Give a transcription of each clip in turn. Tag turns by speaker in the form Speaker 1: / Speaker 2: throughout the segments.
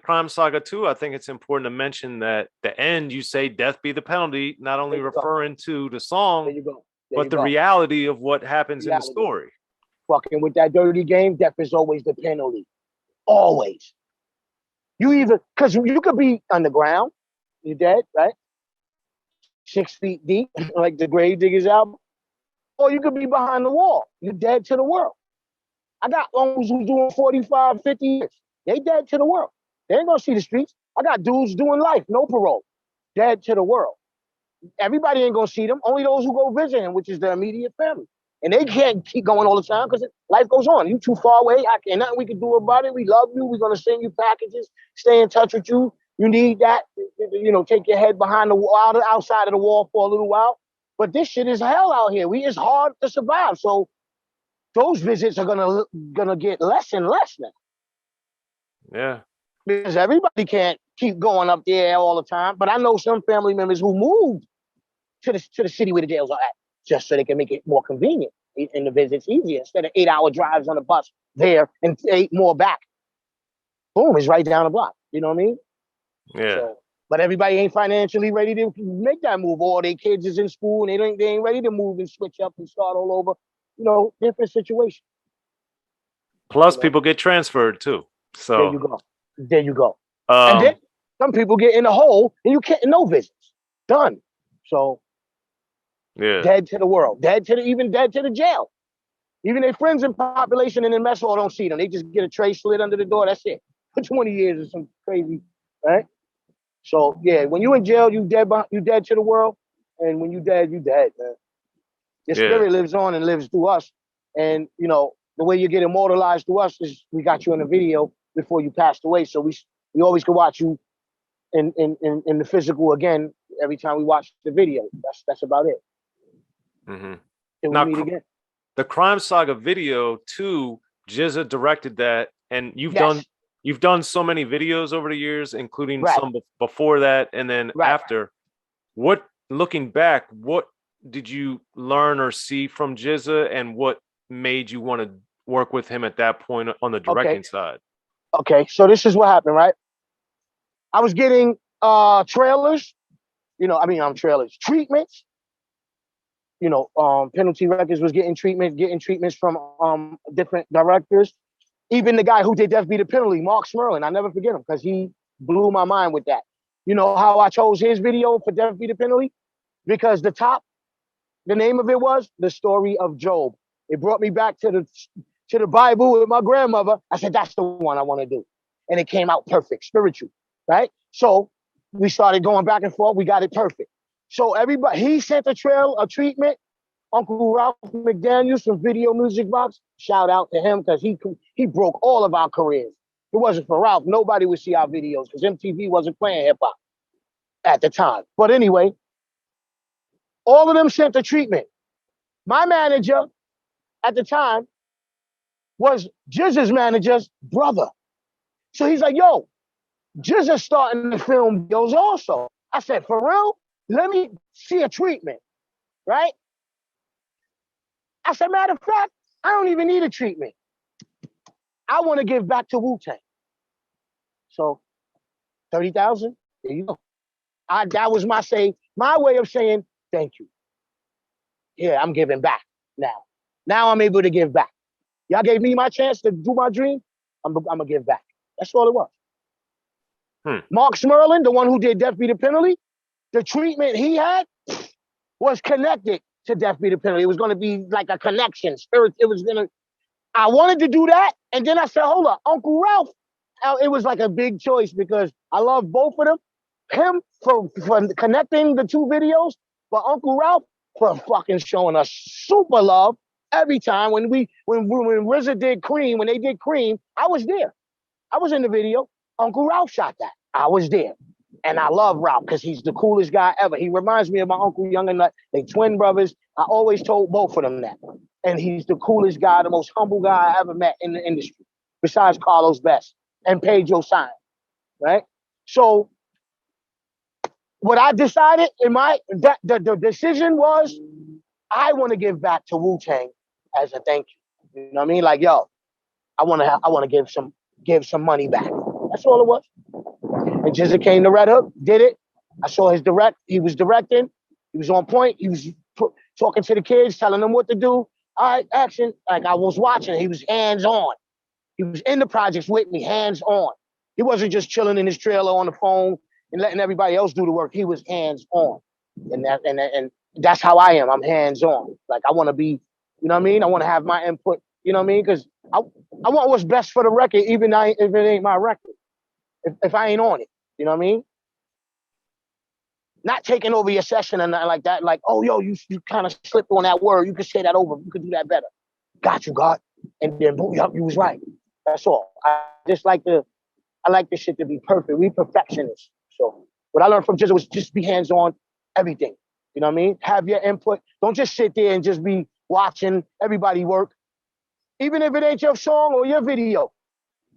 Speaker 1: Crime Saga 2, I think it's important to mention that the end, you say death be the penalty, not only referring to the song, but the reality of what happens in the story.
Speaker 2: Fucking with that dirty game, death is always the penalty. Always. Because you could be underground, you're dead, right? 6 feet deep, like the Gravediggers album. Or you could be behind the wall. You're dead to the world. I got uncles who's doing 45, 50 years. They dead to the world. They ain't gonna see the streets. I got dudes doing life, no parole. Dead to the world. Everybody ain't gonna see them. Only those who go visit him, which is their immediate family. And they can't keep going all the time because life goes on. You too far away. Nothing we can do about it. We love you. We're gonna send you packages, stay in touch with you. You need that, take your head behind the wall, outside of the wall for a little while. But this shit is hell out here. It's hard to survive. So those visits are gonna get less and less now.
Speaker 1: Yeah.
Speaker 2: Because everybody can't keep going up there all the time. But I know some family members who moved to the city where the jails are at, just so they can make it more convenient and the visits easier. Instead of 8-hour drives on the bus there and 8 more back. Boom, it's right down the block. You know what I mean?
Speaker 1: Yeah.
Speaker 2: So, but everybody ain't financially ready to make that move. All their kids is in school and they ain't ready to move and switch up and start all over. Different situation.
Speaker 1: Plus, people get transferred too. So
Speaker 2: there you go. And then some people get in a hole and you can't, no visits. Done. So
Speaker 1: yeah.
Speaker 2: Dead to the world. Even dead to the jail. Even their friends in population and in mess hall don't see them. They just get a tray slid under the door. That's it. For 20 years is some crazy, right? So yeah, when you in jail, you dead to the world. And when you dead, man. Your spirit lives on and lives through us. And the way you get immortalized through us is we got you in a video before you passed away. So we always can watch you in the physical again every time we watch the video. That's about it.
Speaker 1: Mm-hmm.
Speaker 2: Till we meet again.
Speaker 1: The Crime Saga video too, GZA directed that, and you've done so many videos over the years, including some before that and then after. Looking back, what did you learn or see from GZA, and what made you want to work with him at that point on the directing side?
Speaker 2: Okay, so this is what happened, right? I was getting trailers, treatments. Penalty Records was getting treatments from different directors. Even the guy who did Death Be the Penalty, Mark Smerlin, I never forget him because he blew my mind with that. You know how I chose his video for Death Be the Penalty? Because the name of it was The Story of Job. It brought me back to the Bible with my grandmother. I said, that's the one I want to do. And it came out perfect, spiritual, right? So we started going back and forth. We got it perfect. So he sent a treatment. Uncle Ralph McDaniels from Video Music Box. Shout out to him because he broke all of our careers. If it wasn't for Ralph, nobody would see our videos because MTV wasn't playing hip hop at the time. But anyway, all of them sent the treatment. My manager at the time was GZA's manager's brother. So he's like, yo, GZA's starting to film videos also. I said, for real? Let me see a treatment, right? I said, matter of fact, I don't even need a treatment. I want to give back to Wu-Tang. So, 30,000, there you go. That was my way of saying thank you. Yeah, I'm giving back now. Now I'm able to give back. Y'all gave me my chance to do my dream. I'm going to give back. That's all it was. Mark Smerlin, the one who did Death Be the Penalty, the treatment he had was connected to Death Be the Penalty. It was going to be like a connection. I wanted to do that. And then I said, hold up, Uncle Ralph. It was like a big choice because I love both of them. Him for connecting the two videos, but Uncle Ralph for fucking showing us super love every time. When RZA did C.R.E.A.M, when they did C.R.E.A.M, I was there. I was in the video. Uncle Ralph shot that. I was there. And I love Ralph because he's the coolest guy ever. He reminds me of my Uncle Young and Nut. They twin brothers. I always told both of them that. And he's the coolest guy, the most humble guy I ever met in the industry, besides Carlos Best and Pedro Sign, right? So what I decided the decision was I want to give back to Wu-Tang as a thank you. You know what I mean? Like, yo, I want to give some money back That's all it was. And GZA came to Red Hook, did it. I saw his direct. He was directing. He was on point. He was talking to the kids, telling them what to do. All right, action. Like I was watching. He was hands on. He was in the projects with me, hands on. He wasn't just chilling in his trailer on the phone and letting everybody else do the work. He was hands on, and that's how I am. I'm hands on. Like I want to be, you know what I mean? I want to have my input. You know what I mean? Because I want what's best for the record, even if it ain't my record. If I ain't on it, you know what I mean? Not taking over your session and nothing like that. Like, oh, yo, you kind of slipped on that word. You could say that over. You could do that better. Got you, God. And then, boom, you was right. That's all. I like this shit to be perfect. We perfectionists. So what I learned from GZA was just be hands-on everything. You know what I mean? Have your input. Don't just sit there and just be watching everybody work. Even if it ain't your song or your video,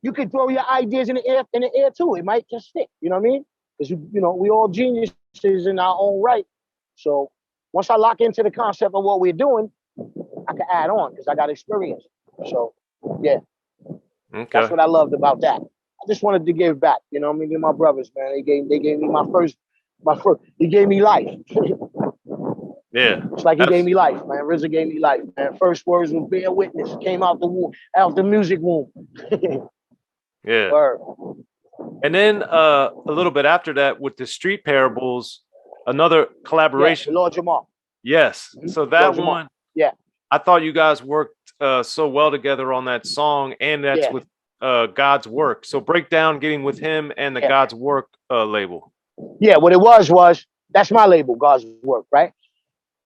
Speaker 2: you could throw your ideas in the air too. It might just stick. You know what I mean? Because you know, we all geniuses in our own right. So once I lock into the concept of what we're doing, I can add on because I got experience. So yeah. Okay. That's what I loved about that. I just wanted to give back, you know what I mean, to my brothers, man. They gave me my first, he gave me life.
Speaker 1: Yeah.
Speaker 2: It's like he gave me life, man. RZA gave me life, man. First words was bear witness. Came out the music womb.
Speaker 1: Yeah.
Speaker 2: Word.
Speaker 1: And then a little bit after that with the Street Parables, another collaboration.
Speaker 2: Yeah, Lord Jamal.
Speaker 1: Yes. Mm-hmm. So that
Speaker 2: Lord
Speaker 1: one,
Speaker 2: yeah.
Speaker 1: I thought you guys worked so well together on that song, and that's with God's Work. So break down getting with him and the God's Work label.
Speaker 2: Yeah, what it was that's my label, God's Work, right?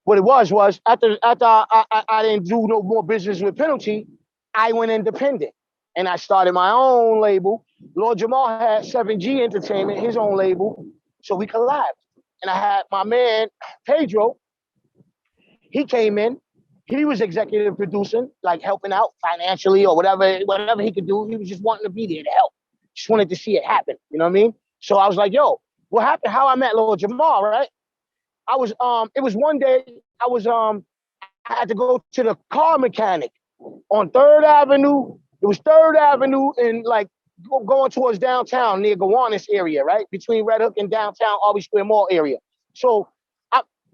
Speaker 2: What it was after I didn't do no more business with Penalty, I went independent and I started my own label. Lord Jamal had 7G Entertainment, his own label, so we collabed. And I had my man Pedro. He came in. He was executive producing, like helping out financially or whatever he could do. He was just wanting to be there to help. Just wanted to see it happen. You know what I mean? So I was like, yo, what happened? How I met Lord Jamal, right? It was one day I had to go to the car mechanic on 3rd Avenue. It was 3rd Avenue and like going towards downtown near Gowanus area, right? Between Red Hook and downtown Albee Square Mall area. So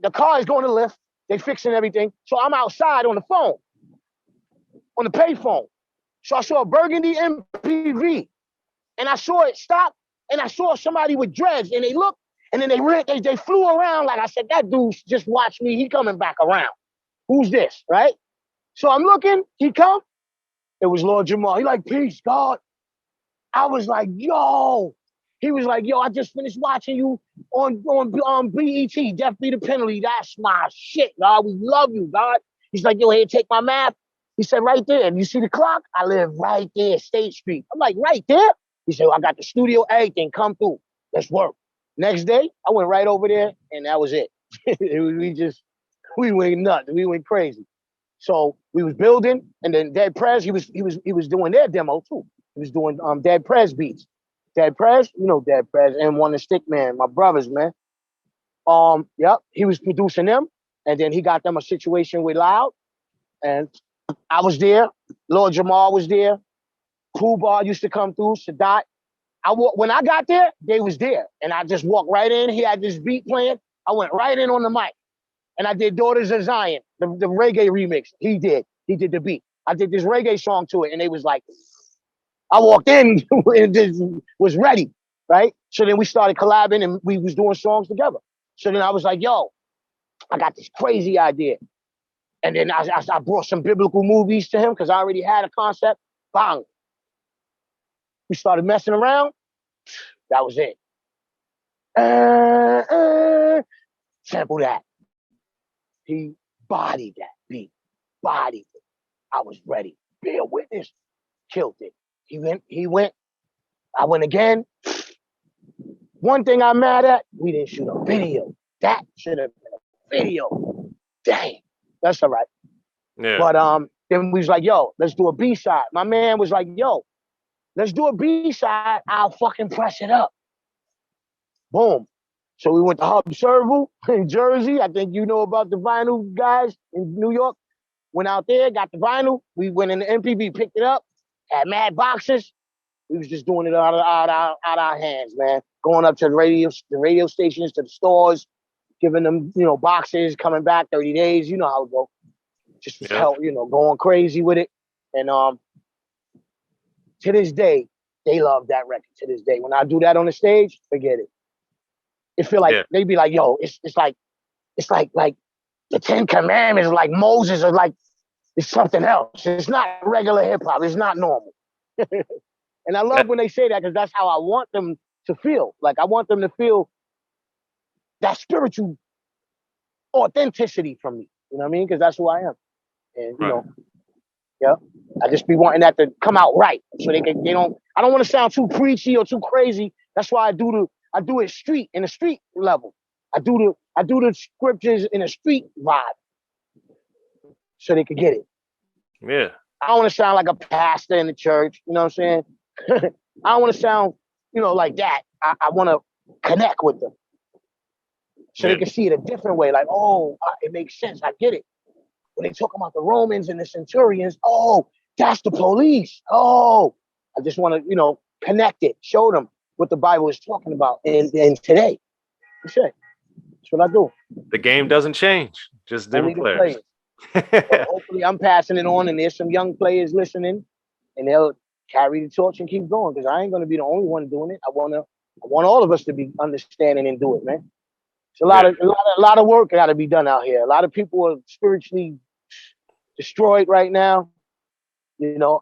Speaker 2: the car is going to lift. They fixing everything. So I'm outside on the phone, on the payphone. So I saw a burgundy MPV and I saw it stop and I saw somebody with dreads and they looked and then they flew around. Like I said, that dude just watched me. He coming back around. Who's this, right? So I'm looking, he come. It was Lord Jamal. He like, peace, God. I was like, yo. He was like, yo, I just finished watching you on BET, Death Be the Penalty. That's my shit, God. We love you, God. He's like, yo, here, take my map. He said, right there. And you see the clock? I live right there, State Street. I'm like, right there? He said, I got the studio, everything. Come through. Let's work. Next day, I went right over there, and that was it. We went nuts. We went crazy. So we was building, and then Dead Prez, he was doing their demo too. He was doing Dead Prez beats. Dead Prez, you know Dead Prez, and One the Stick Man, my brothers, man. Yep, he was producing them, and then he got them a situation with Loud, and I was there. Lord Jamal was there. Cool Bar used to come through. Sadat. When I got there, they was there, and I just walked right in. He had this beat playing. I went right in on the mic, and I did Daughters of Zion, the reggae remix. He did the beat. I did this reggae song to it, and they was like, I walked in and just was ready, right? So then we started collabing and we was doing songs together. So then I was like, yo, I got this crazy idea. And then I brought some biblical movies to him because I already had a concept. Bang. We started messing around. That was it. Sample that. He bodied that beat. Bodied it. I was ready. Be a witness. Killed it. He went. I went again. One thing I'm mad at, we didn't shoot a video. That should have been a video. Dang. That's all right.
Speaker 1: Yeah.
Speaker 2: But then we was like, yo, let's do a B-side. My man was like, yo, let's do a B-side. I'll fucking press it up. Boom. So we went to Hub Serval in Jersey. I think you know about the vinyl guys in New York. Went out there, got the vinyl. We went in the MPV, picked it up, had mad boxes. We was just doing it out of our hands, man. Going up to the radio stations, to the stores, giving them, boxes, coming back 30 days. You know how it go. Just was hell, going crazy with it. And to this day, they love that record. To this day, when I do that on the stage, forget it. It feel like they be like, yo, it's like the Ten Commandments, like Moses, or like it's something else. It's not regular hip hop. It's not normal. And I love when they say that, because that's how I want them to feel. Like, I want them to feel that spiritual authenticity from me. You know what I mean? Because that's who I am. And I just be wanting that to come out right, so I don't want to sound too preachy or too crazy. That's why I do it in a street level. I do the scriptures in a street vibe, so they could get it.
Speaker 1: Yeah.
Speaker 2: I don't want to sound like a pastor in the church. You know what I'm saying? I don't want to sound, like that. I want to connect with them, so they can see it a different way. Like, oh, it makes sense. I get it. When they talk about the Romans and the centurions, oh, that's the police. Oh, I just want to, connect it, show them what the Bible is talking about in today. That's it. That's what I do.
Speaker 1: The game doesn't change, just different players.
Speaker 2: Hopefully I'm passing it on, and there's some young players listening, and they'll carry the torch and keep going, because I ain't going to be the only one doing it. I want all of us to be understanding and do it, man. It's a lot of work got to be done out here. A lot of people are spiritually destroyed right now.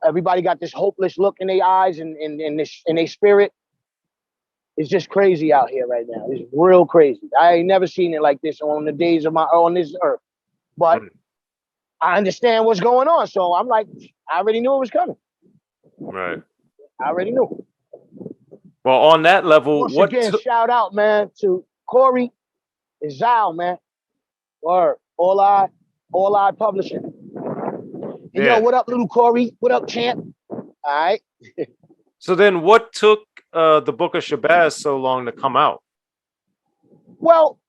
Speaker 2: Everybody got this hopeless look in their eyes and in their spirit. It's just crazy out here right now. It's real crazy. I ain't never seen it like this on the days of on this earth. But I understand what's going on, so I'm like, I already knew it was coming.
Speaker 1: Right.
Speaker 2: I already knew.
Speaker 1: Well, on that level,
Speaker 2: once again, shout out, man, to Corey and Zal, man. Or All I Publishing. And yo, what up, little Corey? What up, champ? All right.
Speaker 1: So then what took the book of Shabazz so long to come out?
Speaker 2: Well,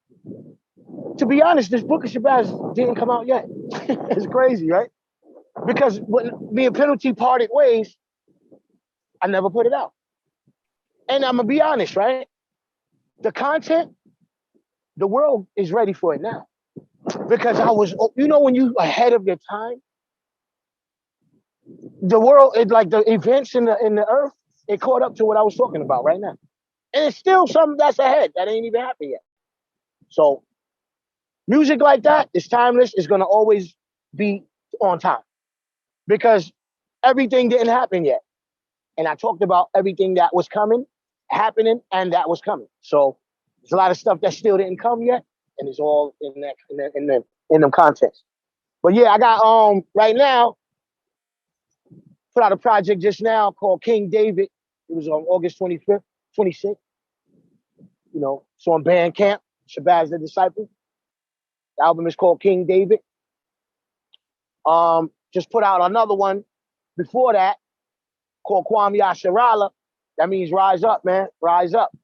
Speaker 2: to be honest, this book of Shabazz didn't come out yet. It's crazy, right? Because when me and Penalty parted ways, I never put it out. And I'm going to be honest, right? The content, the world is ready for it now. Because I was, when you ahead of your time, the world, like the events in the earth, it caught up to what I was talking about right now. And it's still something that's ahead that ain't even happened yet. So music like that is timeless. It's going to always be on time, because everything didn't happen yet. And I talked about everything that was happening, and that was coming. So there's a lot of stuff that still didn't come yet, and it's all in them contexts. But yeah, I got right now, put out a project just now called King David. It was on August 25th, 26th. So on Bandcamp, Shabazz the Disciple. The album is called King David. Just put out another one before that called Kwame Asherala. That means rise up, man. Rise up.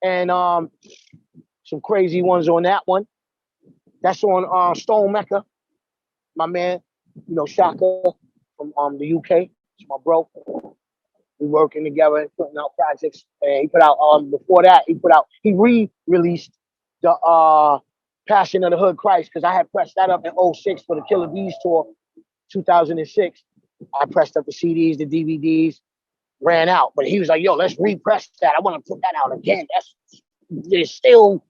Speaker 2: And some crazy ones on that one. That's on Stone Mecca. My man, Shaka from the UK. It's my bro. We working together, putting out projects. And he put out before that, he re-released the Passion of the Hood Christ, because I had pressed that up in 06 for the Killer Bees tour, 2006. I pressed up the CDs, the DVDs, ran out. But he was like, yo, let's repress that. I want to put that out again. It's still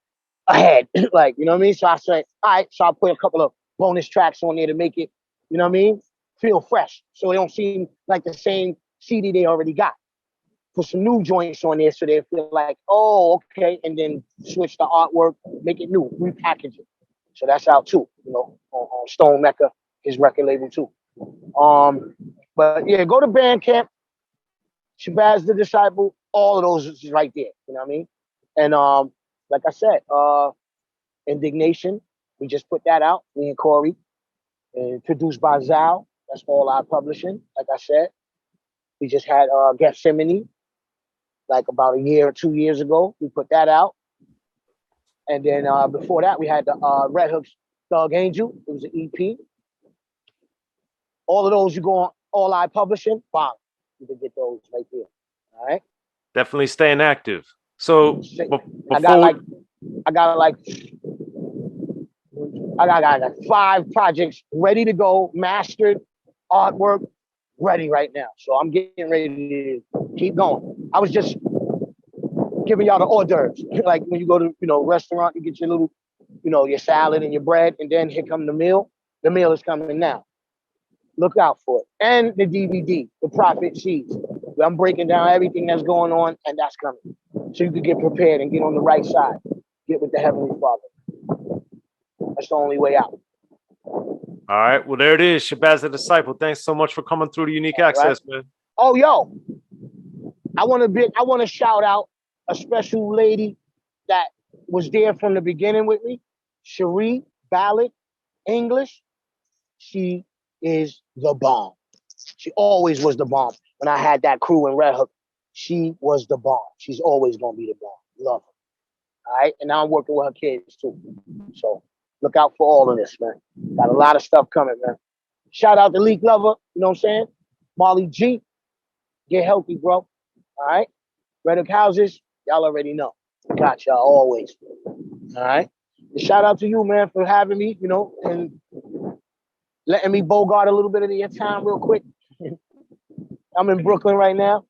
Speaker 2: ahead. Like, you know what I mean? So I said, all right. So I put a couple of bonus tracks on there to make it, you know what I mean, feel fresh. So it don't seem like the same CD they already got. Put some new joints on there so they feel like, oh, okay. And then switch the artwork, make it new, repackage it. So that's out too, on Stone Mecca, his record label too. But yeah, go to Bandcamp, Shabazz the Disciple, all of those is right there. You know what I mean? And like I said, Indignation, we just put that out, me and Corey, and produced by Zal. That's All I Publishing. Like I said, we just had Gethsemane, like about a year or 2 years ago. We put that out. And then before that, we had the Red Hook's Thug Angel. It was an EP. All of those, you go on All I Publishing, bang. You can get those right there. All right.
Speaker 1: Definitely staying active. So
Speaker 2: I got 5 projects ready to go, mastered, artwork ready right now. So I'm getting ready to keep going. I was just giving y'all the hors d'oeuvres. Like when you go to, restaurant, you get your little, your salad and your bread, and then here come the meal. The meal is coming now. Look out for it. And the DVD, The Prophet Seeds. I'm breaking down everything that's going on, and that's coming. So you can get prepared and get on the right side. Get with the Heavenly Father. That's the only way out.
Speaker 1: All right. Well, there it is. Shabazz the Disciple. Thanks so much for coming through to Unique Access, man.
Speaker 2: Oh, yo. I want to shout out a special lady that was there from the beginning with me. C.R.E.A.M, Ballad, English. She is the bomb. She always was the bomb. When I had that crew in Red Hook, she was the bomb. She's always going to be the bomb. Love her. All right? And now I'm working with her kids, too. So look out for all of this, man. Got a lot of stuff coming, man. Shout out to Leak Lover. You know what I'm saying? Molly G. Get healthy, bro. All right? Red Hook Houses, y'all already know. Got y'all always. All right? And shout out to you, man, for having me, and letting me bogart a little bit of your time real quick. I'm in Brooklyn right now.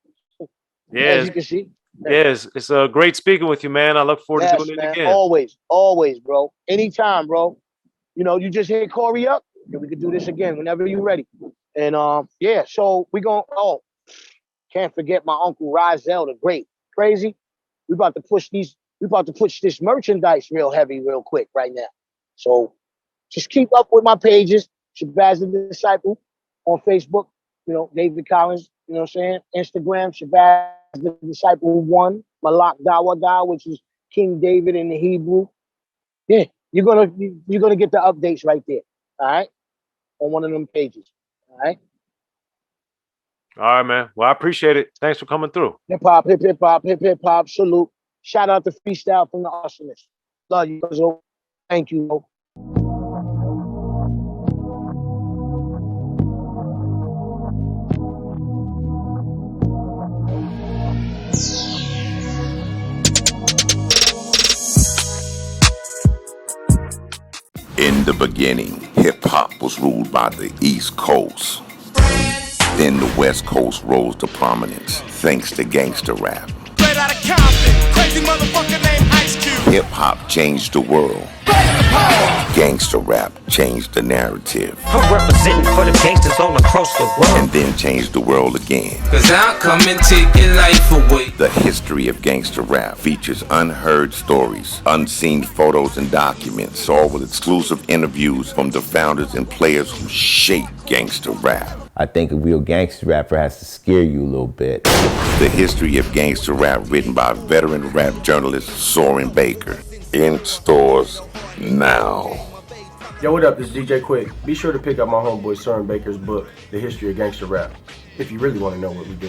Speaker 1: Yeah,
Speaker 2: as you can see.
Speaker 1: Yes, it's a great speaking with you, man. I look forward to doing it again.
Speaker 2: Always, bro. Anytime, bro. You just hit Corey up, and we could do this again whenever you're ready. And so we can't forget my uncle RZA, the great. Crazy. We about to push this merchandise real heavy, real quick right now. So just keep up with my pages. Shabazz the Disciple on Facebook, David Collins, you know what I'm saying? Instagram, Shabazz the Disciple 1, Malak Dawada, which is King David in the Hebrew. Yeah, you're gonna get the updates right there. All right? On one of them pages. All right.
Speaker 1: All right, man. Well, I appreciate it. Thanks for coming through.
Speaker 2: Hip hop, hip hop, salute. Shout out to Freestyle from the Arsonist. Love you, Zo. Thank you.
Speaker 3: In the beginning, hip-hop was ruled by the East Coast. Then the West Coast rose to prominence, thanks to gangster rap.
Speaker 4: Straight out of Compton, crazy motherfucker named Ice Cube.
Speaker 3: Hip-hop changed the world. Gangster rap changed the narrative.
Speaker 5: I'm representing for the gangsters all across the world.
Speaker 3: And then changed the world again.
Speaker 5: Cause I'll come and take your life away.
Speaker 3: The history of gangster rap features unheard stories, unseen photos and documents, all with exclusive interviews from the founders and players who shaped gangster rap.
Speaker 6: I think a real gangster rapper has to scare you a little bit.
Speaker 3: The history of gangster rap written by veteran rap journalist Soren Baker. In stores now.
Speaker 7: Yo, what up? This is DJ Quick. Be sure to pick up my homeboy Soren Baker's book, The History of Gangster Rap, if you really want to know what we do.